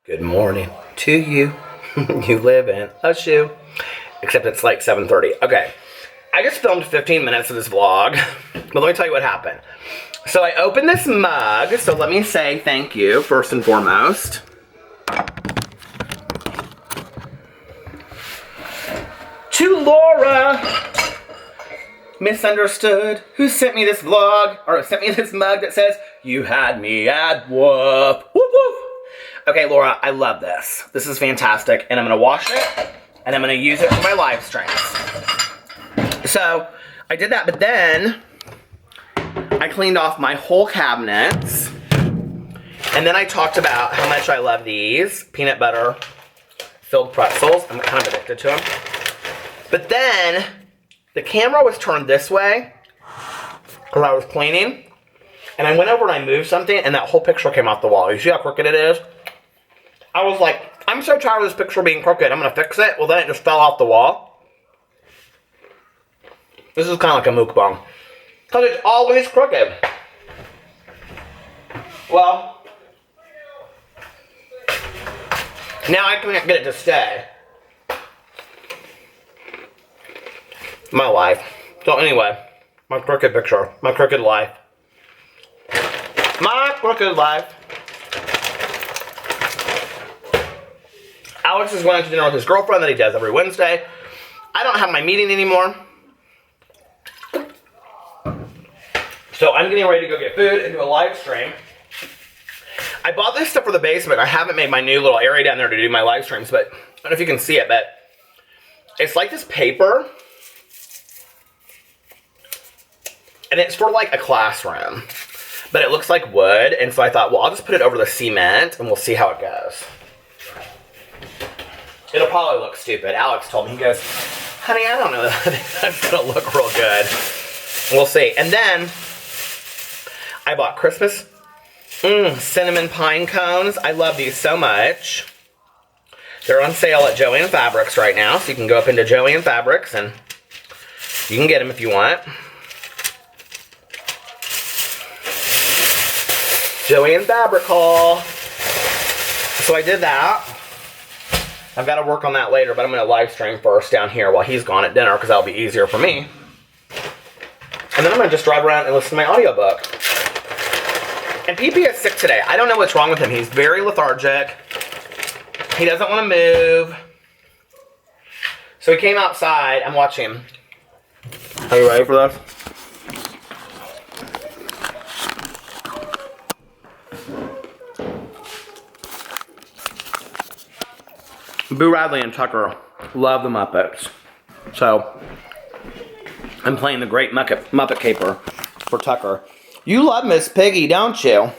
Good morning to you. You live in a shoe. Except it's like 7:30. Okay. I just filmed 15 minutes of this vlog. But let me tell you what happened. So I opened this mug. So let me say thank you first and foremost. To Laura. Misunderstood. Who sent me this vlog? Or sent me this mug that says, you had me at whoop. Whoop whoop. Okay, Laura, I love this. This is fantastic. And I'm going to wash it. And I'm going to use it for my live streams. So, I did that. But then, I cleaned off my whole cabinets. And then I talked about how much I love these peanut butter filled pretzels. I'm kind of addicted to them. But then, the camera was turned this way. Because I was cleaning. And I went over and I moved something. And that whole picture came off the wall. You see how crooked it is? I was like, I'm so tired of this picture being crooked. I'm going to fix it. Well, then it just fell off the wall. This is kind of like a mukbang. Because it's always crooked. Well, now I can't get it to stay. My life. So anyway, my crooked picture. My crooked life. My crooked life. Alex is going to dinner with his girlfriend that he does every Wednesday. I don't have my meeting anymore. So I'm getting ready to go get food and do a live stream. I bought this stuff for the basement. I haven't made my new little area down there to do my live streams, but I don't know if you can see it, but it's like this paper. And it's for like a classroom. But it looks like wood, and so I thought, well, I'll just put it over the cement and we'll see how it goes. It'll probably look stupid. Alex told me, he goes, honey, I don't know if that's going to look real good. We'll see. And then, I bought Christmas cinnamon pine cones. I love these so much. They're on sale at Joann Fabrics right now, so you can go up into Joann Fabrics and you can get them if you want. Joann Fabric haul. So I did that. I've got to work on that later, but I'm going to live stream first down here while he's gone at dinner because that'll be easier for me. And then I'm going to just drive around and listen to my audiobook. And PP is sick today. I don't know what's wrong with him. He's very lethargic. He doesn't want to move. So he came outside. I'm watching him. Are you ready for this? Boo Radley and Tucker love the Muppets. So, I'm playing the Great Muppet Caper for Tucker. You love Miss Piggy, don't you?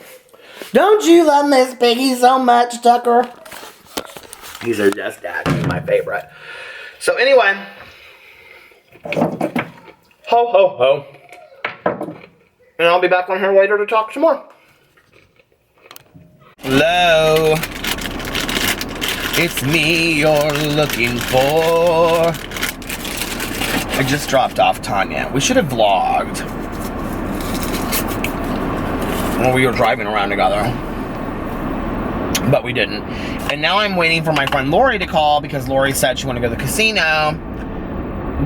Don't you love Miss Piggy so much, Tucker? He says, yes, Dad, he's my favorite. So anyway, ho, ho, ho. And I'll be back on here later to talk some more. Hello. It's me you're looking for. I just dropped off Tanya. We should have vlogged when we were driving around together. But we didn't. And now I'm waiting for my friend Lori to call because Lori said she wanted to go to the casino.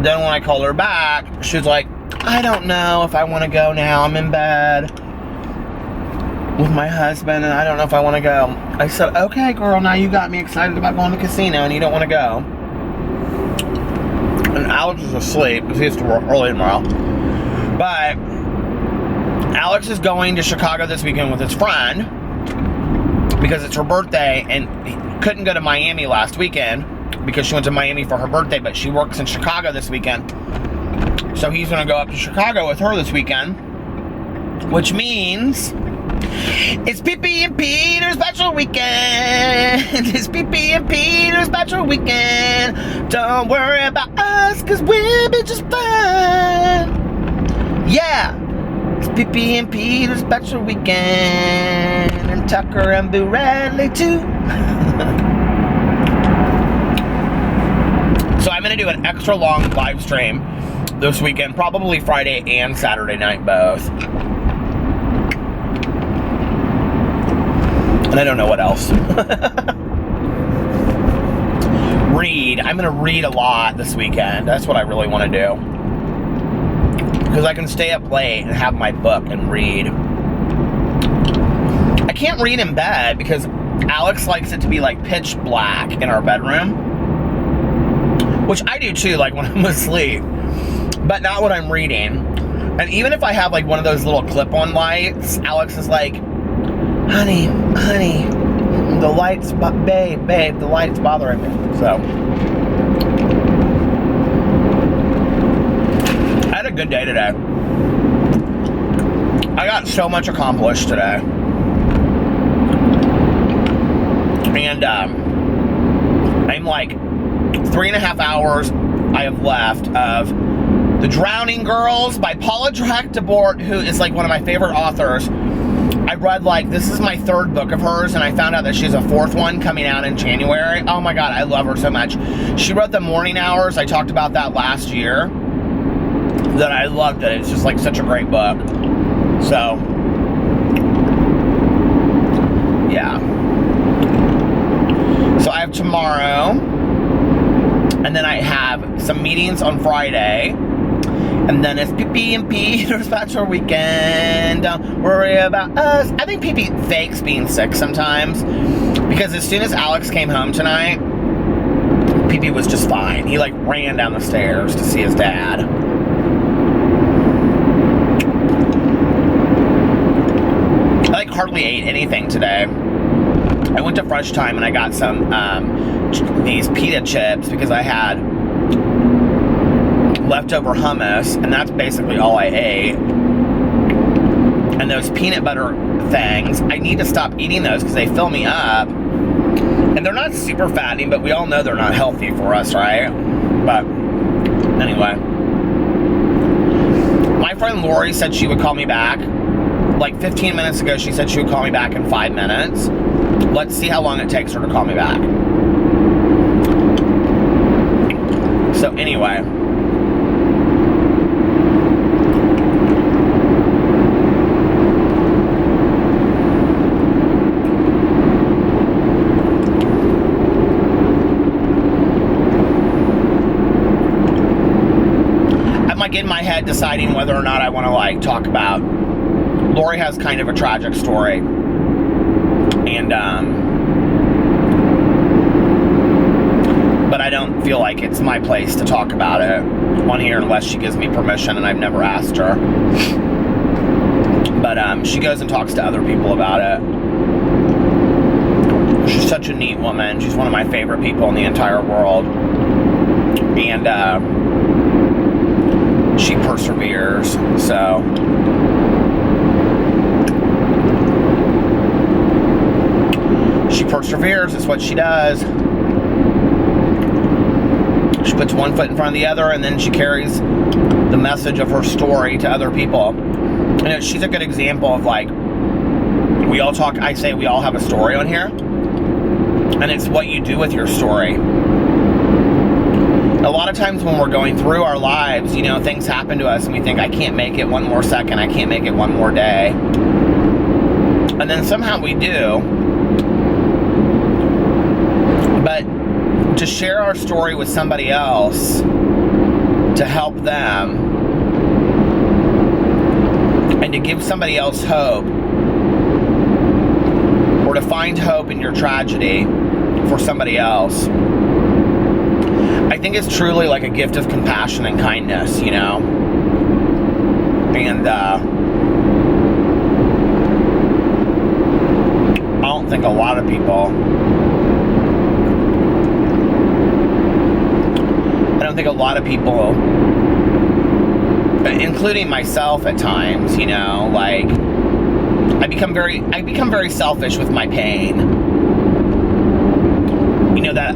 Then when I called her back, she was like, I don't know if I want to go now. I'm in bed with my husband and I don't know if I want to go. I said, okay girl, now you got me excited about going to the casino and you don't want to go. And Alex is asleep because he has to work early tomorrow. But Alex is going to Chicago this weekend with his friend because it's her birthday and he couldn't go to Miami last weekend because she went to Miami for her birthday, but she works in Chicago this weekend. So he's going to go up to Chicago with her this weekend, which means it's Pee-Pee and Peter's special weekend. It's Pee-Pee and Peter's special weekend. Don't worry about us, cause we'll be just fine. Yeah. It's Pee-Pee and Peter's special weekend. And Tucker and Boo Radley too. So I'm gonna do an extra long live stream this weekend. Probably Friday and Saturday night both. And I don't know what else. I'm going to read a lot this weekend. That's what I really want to do. Because I can stay up late and have my book and read. I can't read in bed because Alex likes it to be like pitch black in our bedroom. Which I do too, like when I'm asleep. But not when I'm reading. And even if I have like one of those little clip-on lights, Alex is like, honey, the lights, babe, the light's bothering me. So, I had a good day today. I got so much accomplished today. And, I'm like 3.5 hours I have left of The Drowning Girls by Paula Drac-Debord, who is like one of my favorite authors. I read like, this is my 3rd book of hers, and I found out that she has a 4th one coming out in January. Oh my God, I love her so much. She wrote The Morning Hours. I talked about that last year. That I loved it. It's just like such a great book. So, yeah. So I have tomorrow, and then I have some meetings on Friday, and then it's Pee-Pee and Peter's Bachelor Weekend. Don't worry about us. I think Pee-Pee fakes being sick sometimes, because as soon as Alex came home tonight, Pee-Pee was just fine. He like ran down the stairs to see his dad. I like hardly ate anything today. I went to Fresh Time and I got some these pita chips because I had leftover hummus, and that's basically all I ate. And those peanut butter things, I need to stop eating those because they fill me up. And they're not super fattening, but we all know they're not healthy for us, right? But anyway. My friend Lori said she would call me back. Like 15 minutes ago, she said she would call me back in 5 minutes. Let's see how long it takes her to call me back. So anyway. I'm like in my head deciding whether or not I want to like talk about. Lori has kind of a tragic story. And, but I don't feel like it's my place to talk about it on here unless she gives me permission, and I've never asked her. But, she goes and talks to other people about it. She's such a neat woman. She's one of my favorite people in the entire world. And, she perseveres, so... She perseveres, it's what she does. She puts one foot in front of the other, and then she carries the message of her story to other people. And she's a good example of like, we all talk, I say we all have a story on here. And it's what you do with your story. A lot of times when we're going through our lives, you know, things happen to us and we think, I can't make it one more second, I can't make it one more day. And then somehow we do. But to share our story with somebody else, to help them, and to give somebody else hope, or to find hope in your tragedy for somebody else, I think it's truly like a gift of compassion and kindness, you know? And, I don't think a lot of people... I don't think a lot of people, including myself at times, you know, like, I become very selfish with my pain. You know, that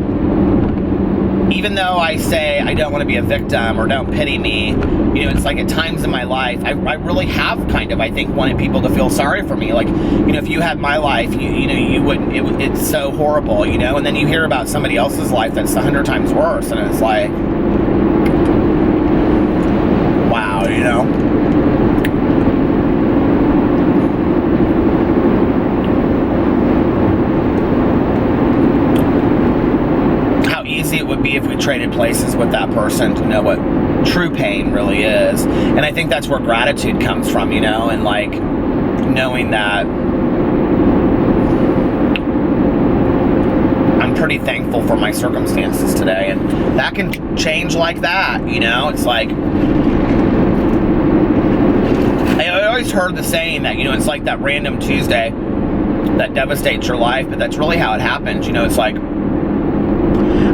even though I say I don't want to be a victim or don't pity me, you know, it's like at times in my life, I really have kind of, I think, wanted people to feel sorry for me. Like, you know, if you had my life, you know, you wouldn't, it's so horrible, you know, and then you hear about somebody else's life that's 100 times worse, and it's like, wow, you know. traded places with that person to know what true pain really is. And I think that's where gratitude comes from, you know, and like knowing that I'm pretty thankful for my circumstances today, and that can change like that, you know. It's like, I always heard the saying that, you know, it's like that random Tuesday that devastates your life, but that's really how it happens. You know, it's like,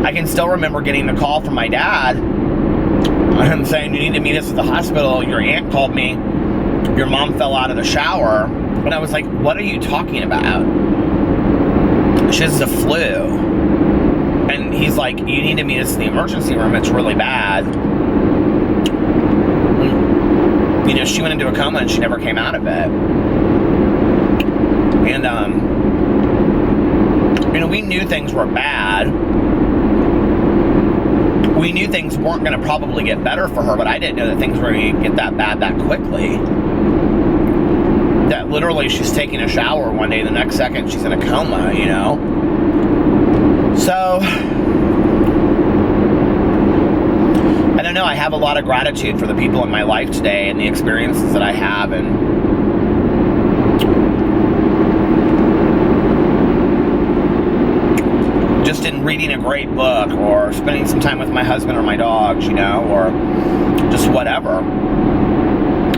I can still remember getting the call from my dad and saying, you need to meet us at the hospital. Your aunt called me. Your mom fell out of the shower. And I was like, what are you talking about? She has the flu. And he's like, you need to meet us in the emergency room. It's really bad. You know, she went into a coma and she never came out of it. And, you know, we knew things were bad. We knew things weren't going to probably get better for her, but I didn't know that things were going to get that bad that quickly. That literally she's taking a shower one day, the next second she's in a coma, you know? So, I don't know, I have a lot of gratitude for the people in my life today and the experiences that I have, and just in reading a great book or spending some time with my husband or my dogs, you know, or just whatever.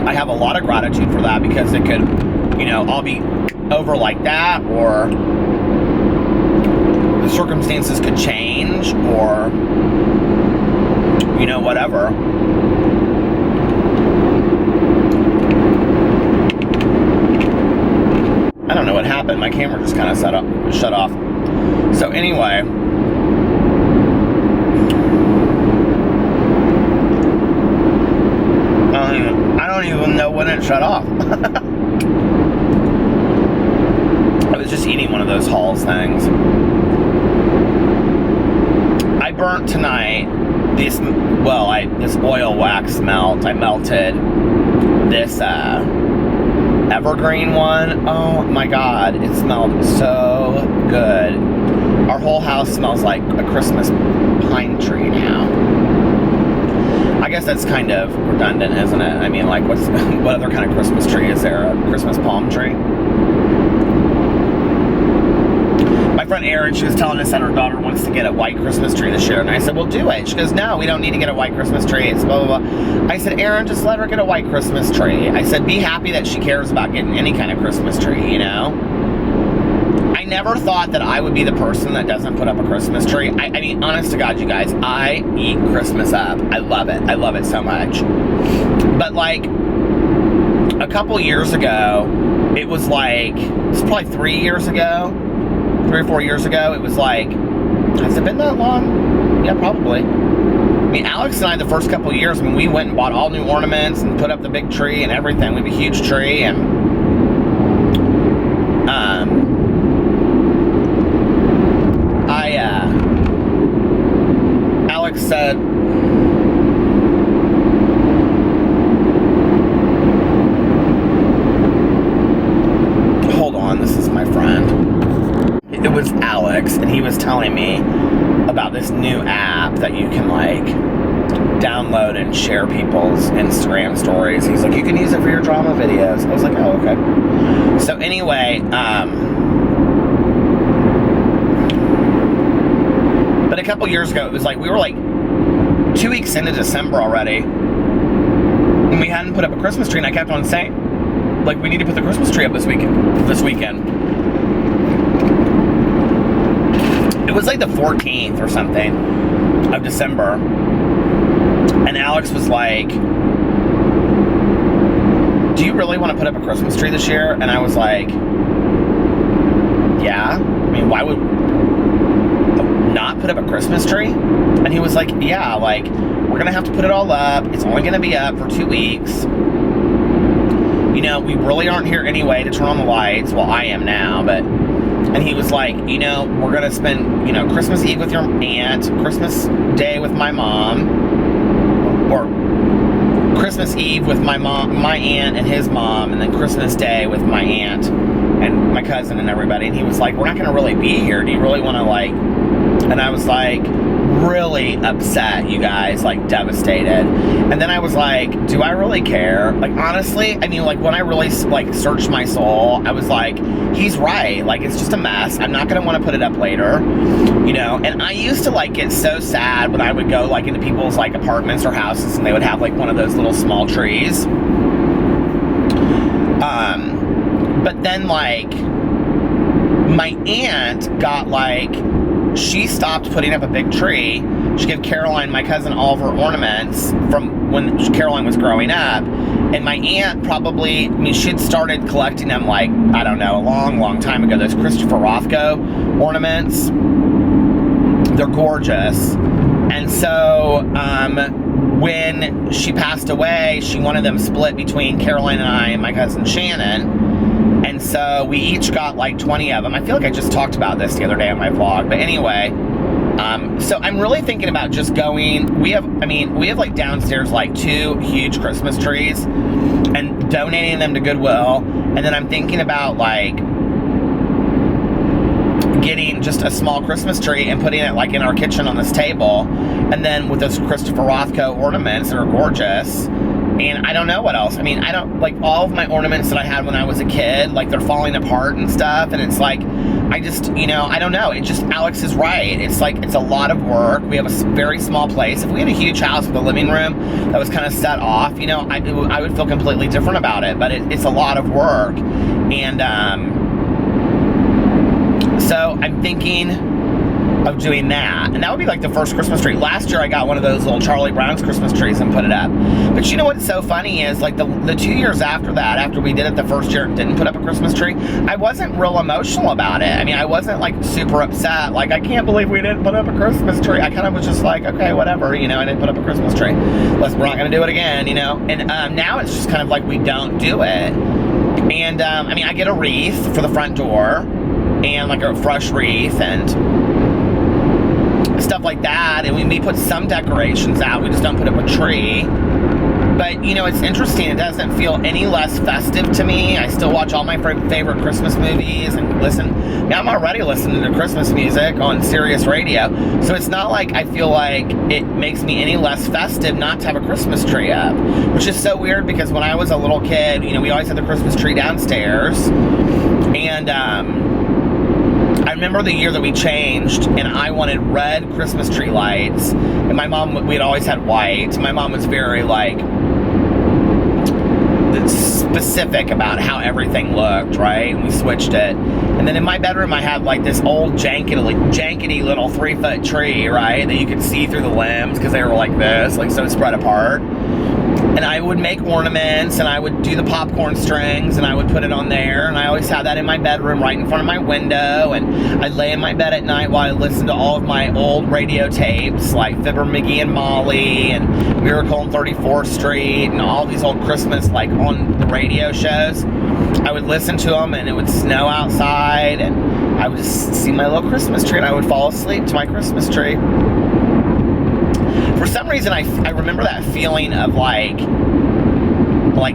I have a lot of gratitude for that, because it could, you know, all be over like that, or the circumstances could change, or, you know, whatever. I don't know what happened. My camera just kind of shut off. So anyway, I don't even know when it shut off. I was just eating one of those Halls things. I burnt tonight this oil wax melt. I melted this evergreen one. Oh my God, it smelled so good. Our whole house smells like a Christmas pine tree now. I guess that's kind of redundant, isn't it? I mean, like, what other kind of Christmas tree is there? A Christmas palm tree? My friend Erin, she was telling us that her daughter wants to get a white Christmas tree this year, and I said, well, do it. She goes, no, we don't need to get a white Christmas tree. It's blah, blah, blah. I said, Erin, just let her get a white Christmas tree. I said, be happy that she cares about getting any kind of Christmas tree, you know? I never thought that I would be the person that doesn't put up a Christmas tree. I mean, honest to God, you guys, I eat Christmas up. I love it. I love it so much. But, like, a couple years ago, it was like, it's probably 3 years ago, 3 or 4 years ago, it was like, has it been that long? Yeah, probably. I mean, Alex and I, the first couple of years, I mean, we went and bought all new ornaments and put up the big tree and everything. We have a huge tree, and Alex said, hold on, this is my friend. It was Alex, and he was telling me about this new app that you can, like, download and share people's Instagram stories. He's like, you can use it for your drama videos. I was like, oh, okay. So anyway, but a couple years ago, it was like, we were like 2 weeks into December already, and we hadn't put up a Christmas tree, and I kept on saying, like, we need to put the Christmas tree up this weekend. It was like the 14th or something of December, and Alex was like, do you really want to put up a Christmas tree this year? And I was like, yeah. I mean, why would not put up a Christmas tree? And he was like, yeah, like, we're gonna have to put it all up. It's only gonna be up for 2 weeks. You know, we really aren't here anyway to turn on the lights. Well, I am now, but... And he was like, you know, we're gonna spend, you know, Christmas Eve with your aunt, Christmas Day with my mom, or Christmas Eve with my aunt and his mom, and then Christmas Day with my aunt and my cousin and everybody. And he was like, we're not gonna really be here. Do you really want to, like... And I was like, really upset, you guys, like devastated. And then I was like, do I really care? Like, honestly, I mean, like when I really like searched my soul, I was like, he's right. Like, it's just a mess. I'm not going to want to put it up later, you know? And I used to like get so sad when I would go like into people's like apartments or houses and they would have like one of those little small trees. But then like my aunt got like, she stopped putting up a big tree. She gave Caroline, my cousin, all of her ornaments from when Caroline was growing up. And my aunt probably, I mean, she'd started collecting them like, I don't know, a long, long time ago. Those Christopher Rothko ornaments. They're gorgeous. And so when she passed away, she wanted them split between Caroline and I and my cousin Shannon. And so we each got like 20 of them. I feel like I just talked about this the other day on my vlog. But anyway, so I'm really thinking about just going. We have like downstairs like 2 huge Christmas trees and donating them to Goodwill. And then I'm thinking about like getting just a small Christmas tree and putting it like in our kitchen on this table. And then with those Christopher Rothko ornaments that are gorgeous. And I don't know what else. I mean, I don't, like, all of my ornaments that I had when I was a kid, like, they're falling apart and stuff, and it's like, I just, you know, I don't know. It just, Alex is right. It's like, it's a lot of work. We have a very small place. If we had a huge house with a living room that was kind of set off, you know, I would feel completely different about it, but it's a lot of work. And, so I'm thinking of doing that, and that would be like the first Christmas tree. Last year I got one of those little Charlie Brown's Christmas trees and put it up. But you know what's so funny is like the 2 years after that, after we did it the first year and didn't put up a Christmas tree, I wasn't real emotional about it. I mean, I wasn't like super upset, like I can't believe we didn't put up a Christmas tree. I kind of was just like, okay, whatever, you know, I didn't put up a Christmas tree. We're not gonna do it again, you know. And now it's just kind of like we don't do it. And I mean, I get a wreath for the front door and like a fresh wreath and stuff like that, and we put some decorations out. We just don't put up a tree. But you know, it's interesting. It doesn't feel any less festive to me. I still watch all my favorite Christmas movies and listen. I mean, I'm already listening to Christmas music on Sirius Radio, so it's not like I feel like it makes me any less festive not to have a Christmas tree up, which is so weird because when I was a little kid, you know, we always had the Christmas tree downstairs, and I remember the year that we changed, and I wanted red Christmas tree lights, and my mom, we had always had white. My mom was very, like, specific about how everything looked, right? And we switched it. And then in my bedroom, I had, like, this old jankety little 3-foot tree, right, that you could see through the limbs, because they were like this, like, so spread apart. And I would make ornaments, and I would do the popcorn strings, and I would put it on there, and I always had that in my bedroom right in front of my window, and I'd lay in my bed at night while I listened to all of my old radio tapes, like Fibber, McGee, and Molly, and Miracle on 34th Street, and all these old Christmas, like, on the radio shows. I would listen to them, and it would snow outside, and I would just see my little Christmas tree, and I would fall asleep to my Christmas tree. For some reason, I remember that feeling of like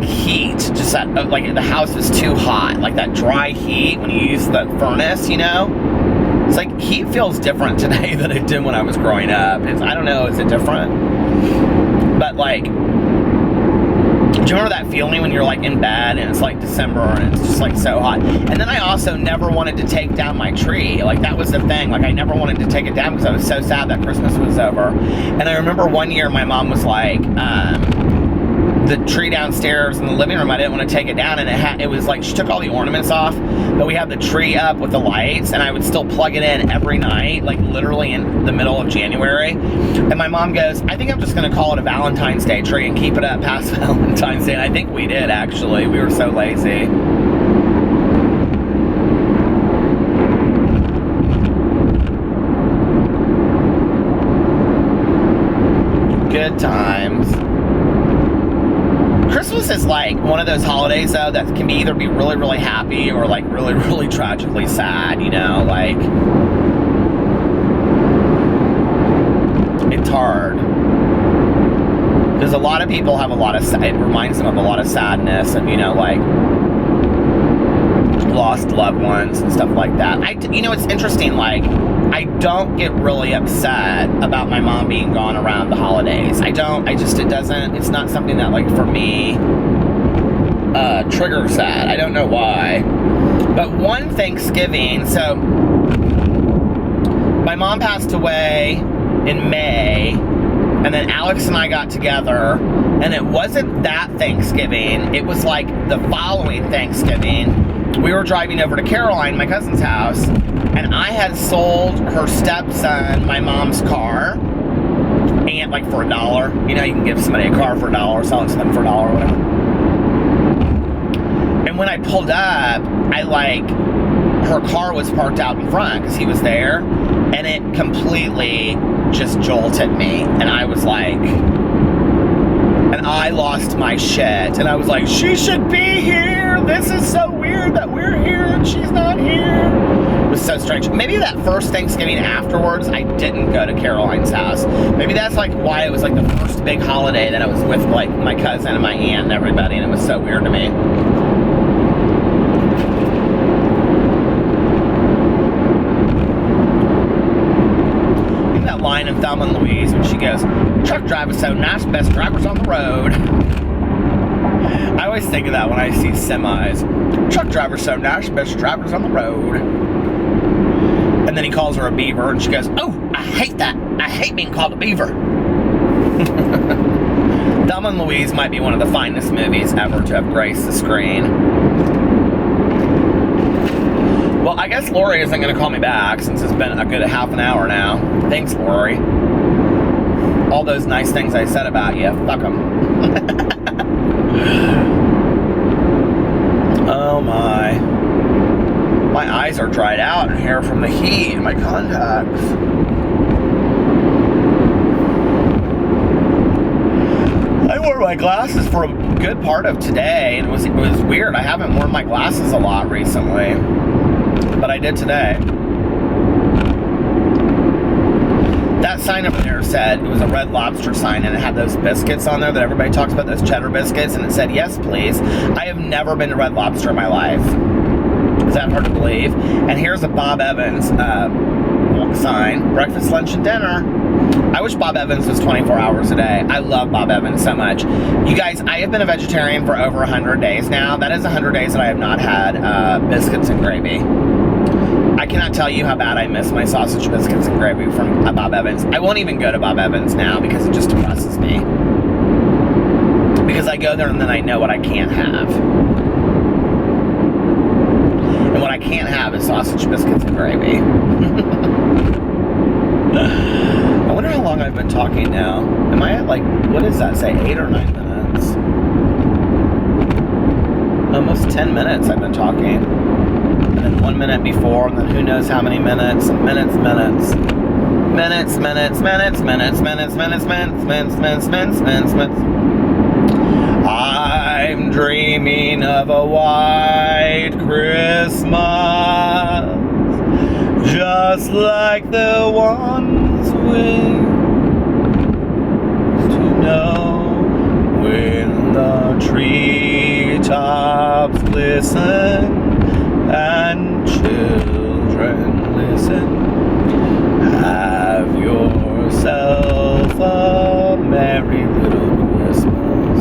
heat, just that, like the house was too hot, like that dry heat when you use the furnace, you know? It's like heat feels different today than it did when I was growing up. I don't know, is it different? But like, do you remember that feeling when you're like in bed and it's like December and it's just like so hot? And then I also never wanted to take down my tree. Like that was the thing. Like I never wanted to take it down because I was so sad that Christmas was over. And I remember one year my mom was like, the tree downstairs in the living room, I didn't want to take it down, and it was like she took all the ornaments off, but we had the tree up with the lights, and I would still plug it in every night, like literally in the middle of January. And my mom goes, I think I'm just going to call it a Valentine's Day tree and keep it up past Valentine's Day. And I think we did, actually. We were so lazy. Good times. Christmas is like one of those holidays, though, that can either be really, really happy or like really, really tragically sad, you know, like it's hard because a lot of people have a lot of, it reminds them of a lot of sadness and, you know, like lost loved ones and stuff like that. You know, it's interesting, like I don't get really upset about my mom being gone around the holidays. It doesn't, it's not something that, like, for me, triggers that. I don't know why. But one Thanksgiving, so my mom passed away in May, and then Alex and I got together, and it wasn't that Thanksgiving, it was like the following Thanksgiving. We were driving over to Caroline, my cousin's house, and I had sold her stepson my mom's car, and like for $1. You know, you can give somebody a car for $1, sell it to them for $1 or whatever. And when I pulled up, her car was parked out in front because he was there, and it completely just jolted me, and I was like, and I lost my shit, and I was like, she should be here, this is so weird that we're here and she's not here. It was so strange. Maybe that first Thanksgiving afterwards, I didn't go to Caroline's house. Maybe that's like why it was like the first big holiday that I was with like my cousin and my aunt and everybody, and it was so weird to me. Line in Thelma and Louise when she goes, truck drivers so nice, best drivers on the road. I always think of that when I see semis. Truck drivers so nice, best drivers on the road. And then he calls her a beaver, and she goes, oh, I hate that. I hate being called a beaver. Thelma and Louise might be one of the finest movies ever to have graced the screen. Well, I guess Lori isn't going to call me back since it's been a good half an hour now. Thanks, Lori. All those nice things I said about you, fuck them. Oh my. My eyes are dried out in here from the heat and my contacts. I wore my glasses for a good part of today, and it was weird. I haven't worn my glasses a lot recently, but I did today. That sign up there said, it was a Red Lobster sign, and it had those biscuits on there that everybody talks about, those cheddar biscuits, and it said, yes, please. I have never been to Red Lobster in my life. Is that hard to believe? And here's a Bob Evans sign, breakfast, lunch, and dinner. I wish Bob Evans was 24 hours a day. I love Bob Evans so much. You guys, I have been a vegetarian for over 100 days now. That is 100 days that I have not had biscuits and gravy. I cannot tell you how bad I miss my sausage biscuits and gravy from Bob Evans. I won't even go to Bob Evans now because it just depresses me. Because I go there and then I know what I can't have. And what I can't have is sausage biscuits and gravy. I wonder how long I've been talking now. Am I at like, what does that say, 8 or 9 minutes? Almost 10 minutes I've been talking. And then 1 minute before, and then who knows how many minutes, and minutes. I'm dreaming of a white Christmas, just like the ones we used to know, when the treetops glisten and children listen. Have yourself a merry little Christmas.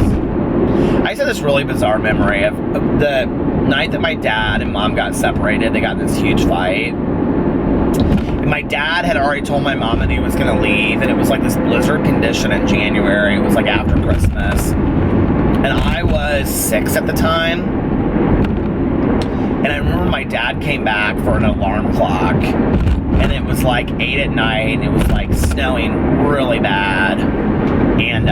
I just had this really bizarre memory of the night that my dad and mom got separated. They got in this huge fight. And my dad had already told my mom that he was going to leave, and it was like this blizzard condition in January. It was like after Christmas. And I was 6 at the time. And I remember my dad came back for an alarm clock, and it was like 8 at night, and it was like snowing really bad. And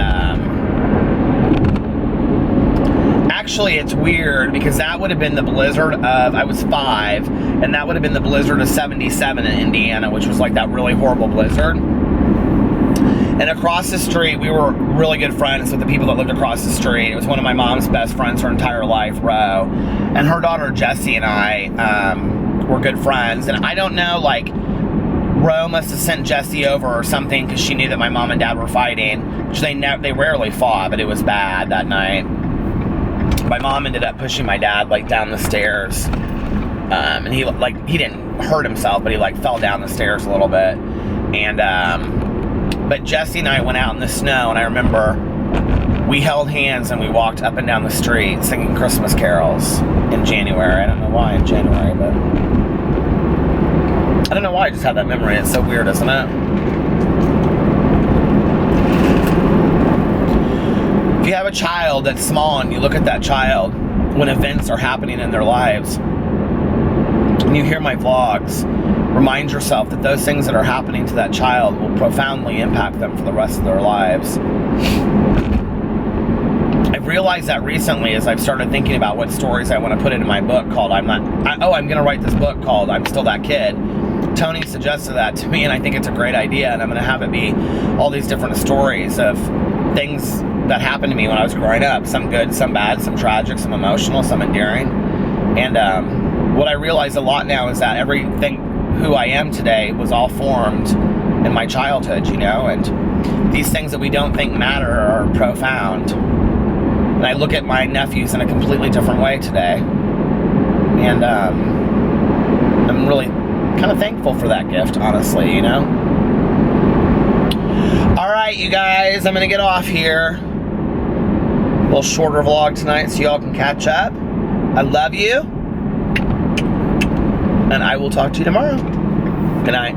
actually it's weird because that would have been the blizzard of, I was 5, and that would have been the blizzard of 77 in Indiana, which was like that really horrible blizzard. And across the street, we were really good friends with the people that lived across the street. It was one of my mom's best friends her entire life, Ro. And her daughter, Jessie, and I were good friends. And I don't know, like, Ro must have sent Jessie over or something because she knew that my mom and dad were fighting. Which they rarely fought, but it was bad that night. My mom ended up pushing my dad, like, down the stairs And he didn't hurt himself, but he like fell down the stairs a little bit. And but Jesse and I went out in the snow, and I remember we held hands and we walked up and down the street singing Christmas carols in January. I don't know why in January, but I don't know why I just have that memory. It's so weird, isn't it? If you have a child that's small and you look at that child when events are happening in their lives, and you hear my vlogs, remind yourself that those things that are happening to that child will profoundly impact them for the rest of their lives. I've realized that recently as I've started thinking about what stories I want to put into my book called I'm going to write this book called I'm Still That Kid. Tony suggested that to me, and I think it's a great idea, and I'm going to have it be all these different stories of things that happened to me when I was growing up. Some good, some bad, some tragic, some emotional, some endearing. And what I realize a lot now is that everything who I am today was all formed in my childhood, you know, and these things that we don't think matter are profound. And I look at my nephews in a completely different way today. And I'm really kind of thankful for that gift, honestly, you know. Alright, you guys, I'm going to get off here. A little shorter vlog tonight so y'all can catch up. I love you. And I will talk to you tomorrow. Good night.